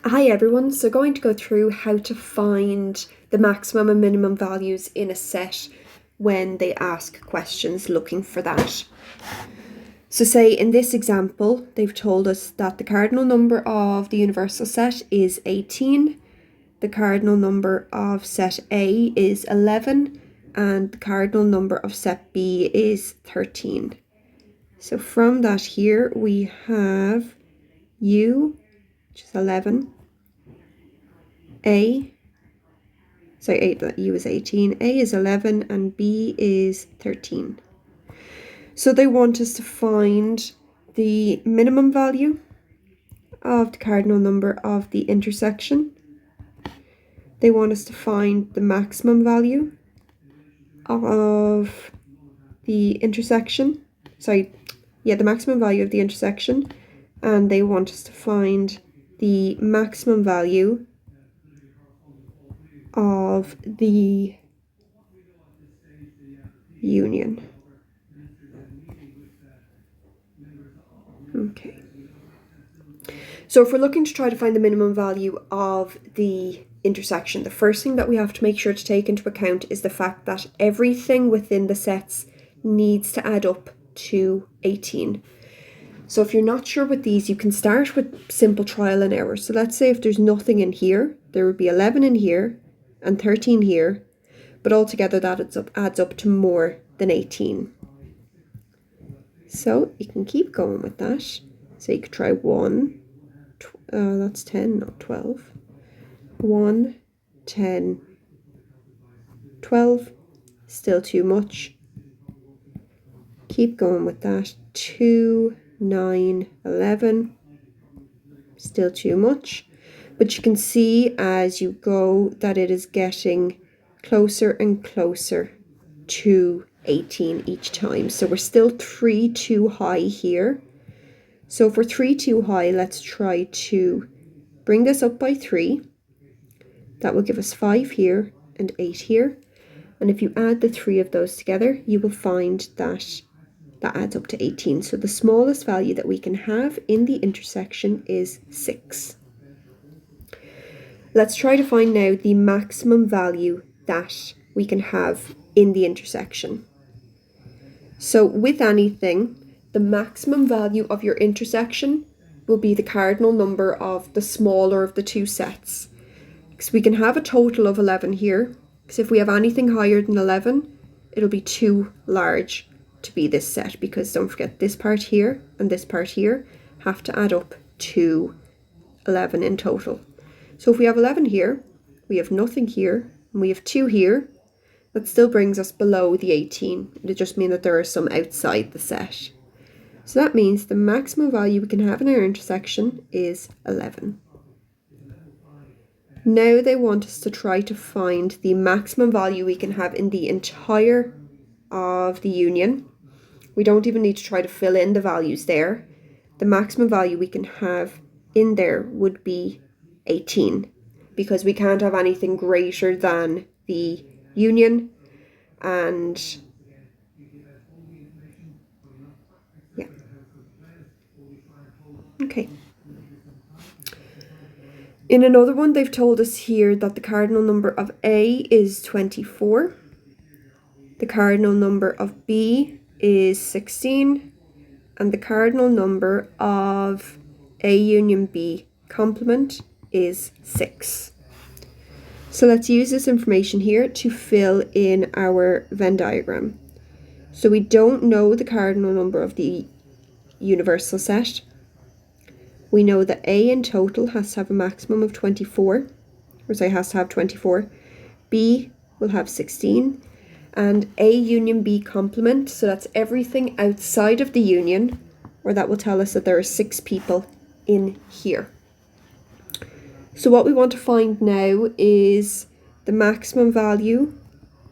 Hi everyone, so going to go through how to find the maximum and minimum values in a set when they ask questions looking for that. So say in this example, they've told us that the cardinal number of the universal set is 18, the cardinal number of set A is 11, and the cardinal number of set B is 13. So from that here we have U, which is 11, U is 18, A is 11, and B is 13. So they want us to find the minimum value of the cardinal number of the intersection. They want us to find the maximum value of the intersection. The maximum value of the intersection. And they want us to find the maximum value of the union. Okay. So if we're looking to try to find the minimum value of the intersection, the first thing that we have to make sure to take into account is the fact that everything within the sets needs to add up to 18. So if you're not sure with these, you can start with simple trial and error. So let's say if there's nothing in here, there would be 11 in here and 13 here, but altogether that adds up to more than 18. So you can keep going with that. So you could try 1, that's 10, not 12. 1, 10, 12, still too much. Keep going with that. 2, 9, 11, still too much. But you can see as you go that it is getting closer and closer to 18 each time. So we're still 3 too high here. So if we're 3 too high, let's try to bring this up by 3. That will give us 5 here and 8 here. And if you add the 3 of those together, you will find that that adds up to 18. So the smallest value that we can have in the intersection is 6. Let's try to find now the maximum value that we can have in the intersection. So with anything, the maximum value of your intersection will be the cardinal number of the smaller of the two sets. Because we can have a total of 11 here, because if we have anything higher than 11, it'll be too large to be this set, because don't forget this part here and this part here have to add up to 11 in total. So if we have 11 here, we have nothing here, and we have 2 here, that still brings us below the 18. It just means that there are some outside the set. So that means the maximum value we can have in our intersection is 11. Now they want us to try to find the maximum value we can have in the entire of the union. We don't even need to try to fill in the values there. The maximum value we can have in there would be 18, because we can't have anything greater than the union. And yeah, okay. In another one, they've told us here that the cardinal number of A is 24, the cardinal number of B is 16, and the cardinal number of A union B complement is 6. So let's use this information here to fill in our Venn diagram. So we don't know the cardinal number of the universal set. We know that A in total has to have a maximum of 24, has to have 24. B will have 16, and A union B complement, so that's everything outside of the union, or that will tell us that there are 6 people in here. So what we want to find now is the maximum value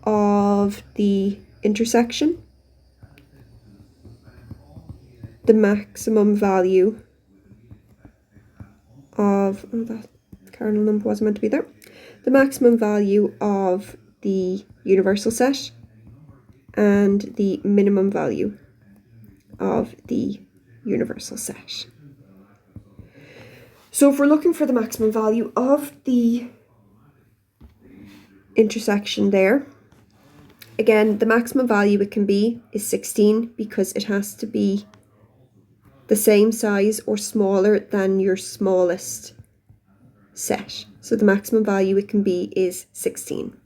of the intersection, the maximum value of, that cardinal number wasn't meant to be there, the maximum value of the universal set, and the minimum value of the universal set. So if we're looking for the maximum value of the intersection there, again, the maximum value it can be is 16 because it has to be the same size or smaller than your smallest set. So the maximum value it can be is 16.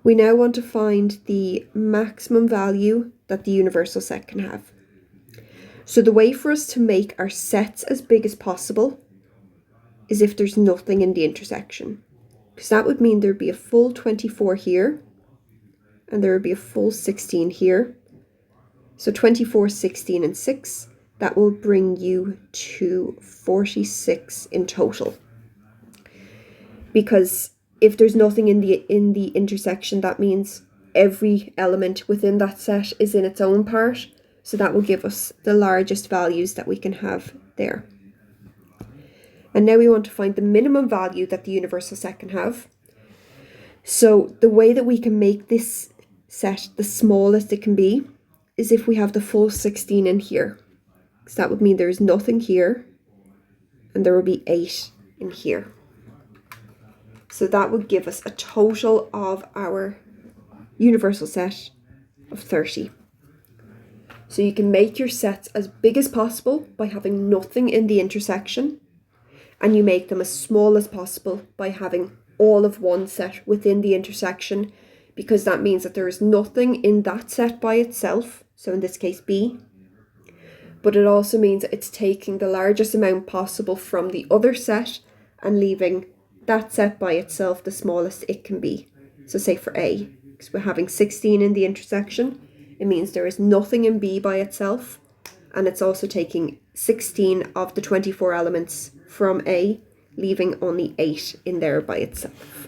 We now want to find the maximum value that the universal set can have. So the way for us to make our sets as big as possible is if there's nothing in the intersection. Because that would mean there'd be a full 24 here, and there would be a full 16 here. So 24, 16, and 6, that will bring you to 46 in total. Because if there's nothing in the intersection, that means every element within that set is in its own part. So that will give us the largest values that we can have there. And now we want to find the minimum value that the universal set can have. So the way that we can make this set the smallest it can be is if we have the full 16 in here. So that would mean there is nothing here, and there will be 8 in here. So that would give us a total of our universal set of 30. So you can make your sets as big as possible by having nothing in the intersection, and you make them as small as possible by having all of one set within the intersection, because that means that there is nothing in that set by itself, so in this case B, but it also means that it's taking the largest amount possible from the other set and leaving that set by itself the smallest it can be. So say for A, because we're having 16 in the intersection, it means there is nothing in B by itself, and it's also taking 16 of the 24 elements from A, leaving only 8 in there by itself.